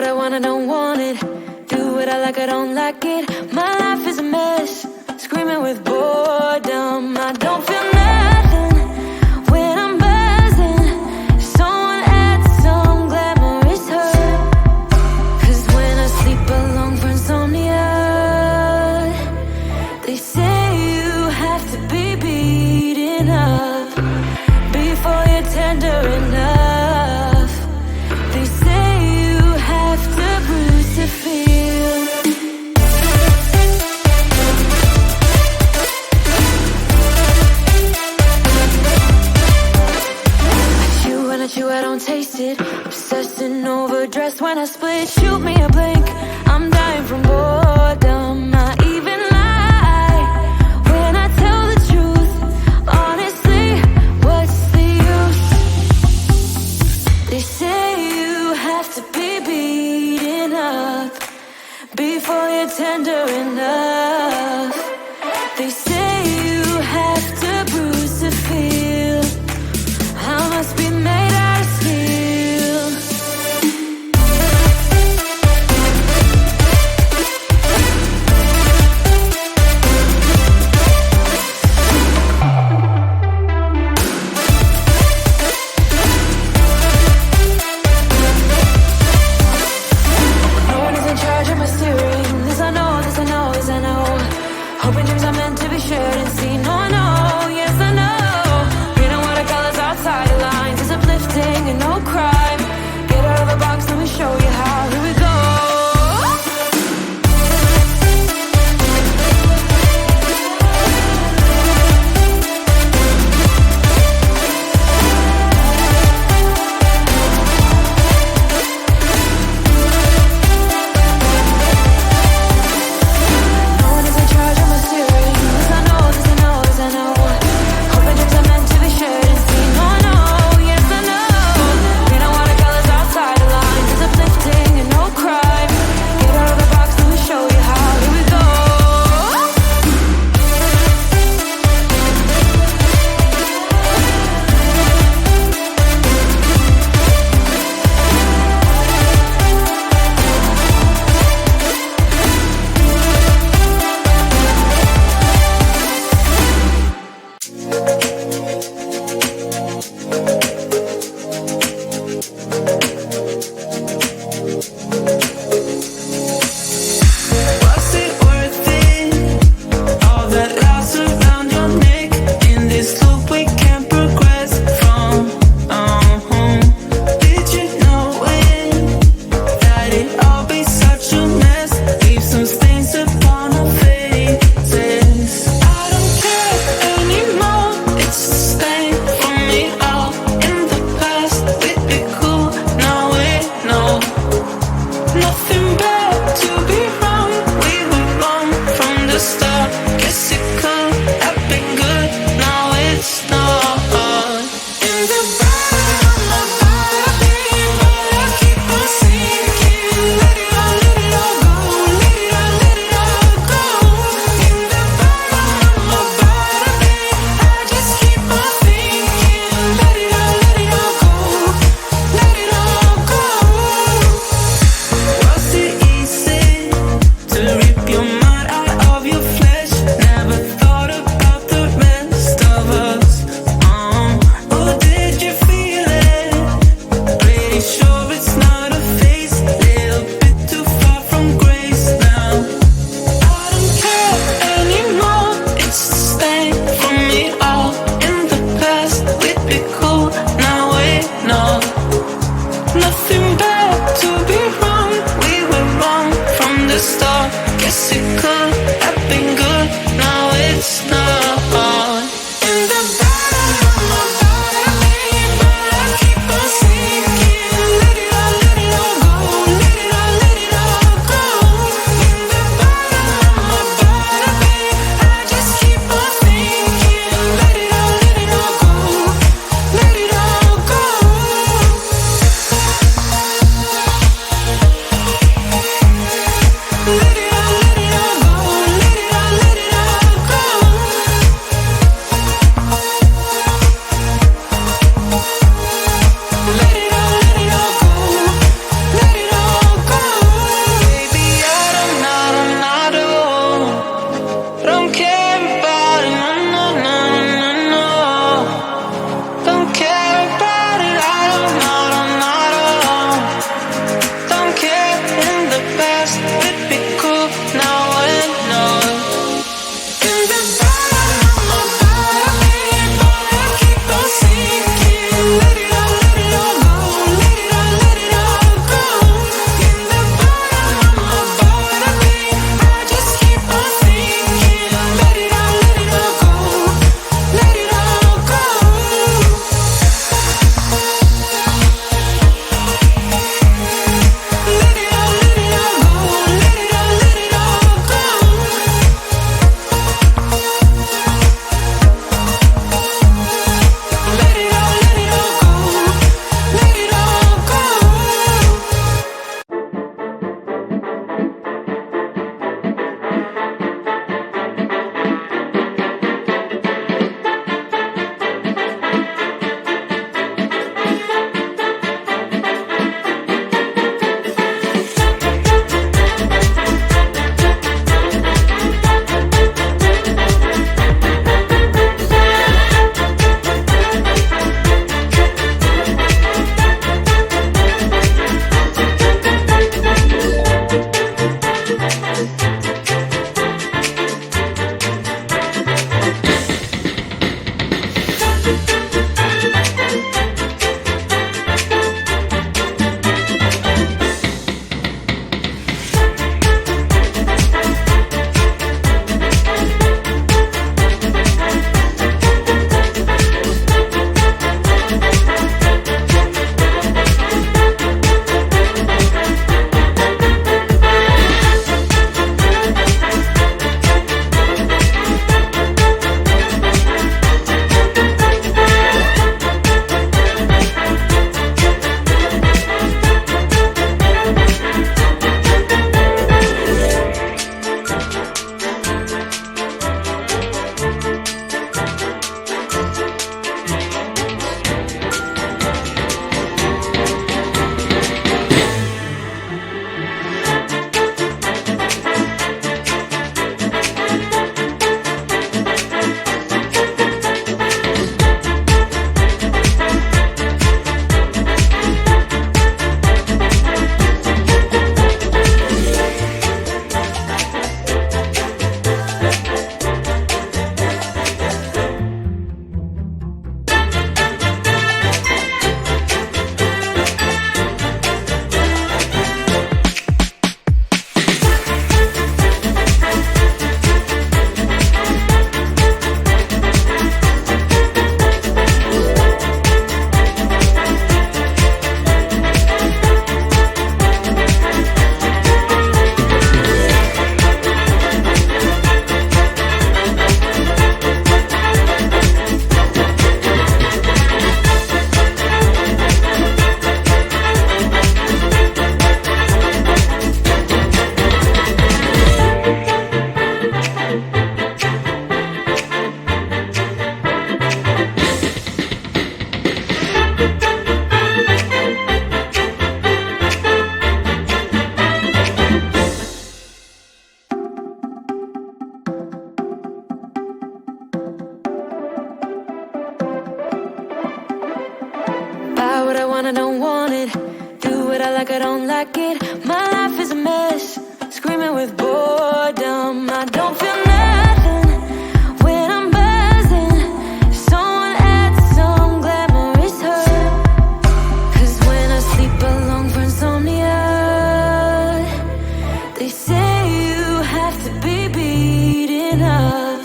what I want, I don't want it. Do what I like, I don't like it. My life is a mess, screaming with boredom. I don't feel nothing when I'm buzzing. Someone adds some glamorous hurt. 'Cause when I sleep alone for insomnia, they say you have to be beaten up before you're tender enough. They say you have to bruise to feel. I chew, I don't taste it. Obsessing over dress when I split. Shoot me a blink, I'm dying from boredom. I even lie when I tell the truth. Honestly, what's the use? They say you have to be beaten up before you're tender enough. They say you have to bruise to feel. I must be made out of steel. No one is in charge of my steering. This I know, this I know, this I know. Hoping dreams are meant to be shared and seen. No, I know, yes I know. Painting watercolors outside the lines is uplifting and no crime. Get out of the box, let me show you how. Here we go. No one is in charge of my steering. This I know, this I know, this I know. Hoping dreams are meant to be shared and seen. No, I know, yes I know. Painting watercolors outside the lines is uplifting and no crime. Get out of the box, let me show you how. Here we go. Was it worth it? All that loss around your neck. In this loop we can't progress from. Did you know it? That it all be such a mess. Leave some stains upon our faces. I don't care anymore. It's a stain from me all in the past. We'd be cool, now we know. Nothing bad to be wrong. We were wrong from the start. Guess it could have been good. Now it's not. In the bottom of my body, but I keep on sinking. Let it all go. Let it all go. In the bottom of my body, I just keep on thinking. Let it all go. Let it all go. Was it easy to rip your mind out of your flesh? Never thought about the rest of us. Or did you feel it? Pretty sure it's not a phase. Little bit too far from grace now. I don't care anymore. It's a stain from me all in the past. We'd be cool, now we know. Nothing bad to be wrong. We were wrong from the start. Guess it could have been good. Now it's not. In the bottom of my body, but I keep on sinking. Let it all go. Let it all go. In the bottom of my body, I just keep on thinking. Let it all go. Let it all want, I don't want it. Do what I like, I don't like it. My life is a mess, screaming with boredom. I don't feel nothing when I'm buzzing. Someone add some glamorous her. Cause when I sleep alone for insomnia, they say you have to be beaten up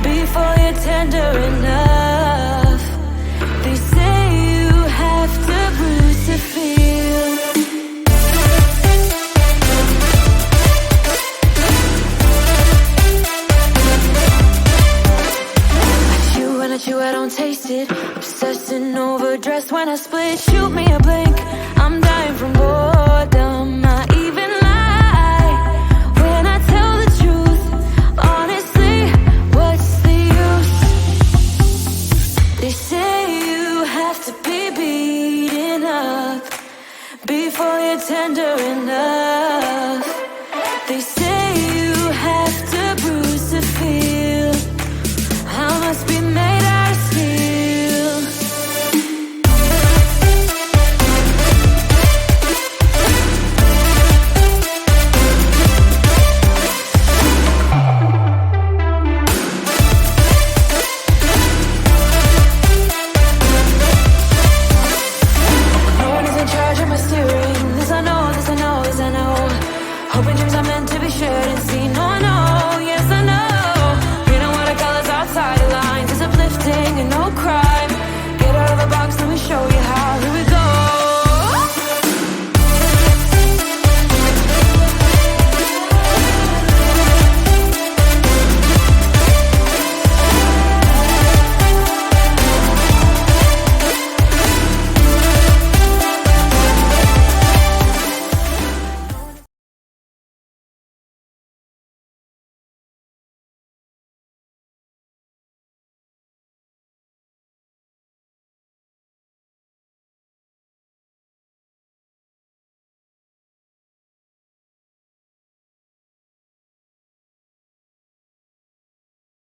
before you're tender enough. They say you have to bruise to feel. I chew, I don't taste it. Obsessing over dress when I split. Shoot me a blink, I'm dying from boredom. I even lie when I tell the truth. Honestly, what's the use? They say you have to be beaten up before you're tender enough.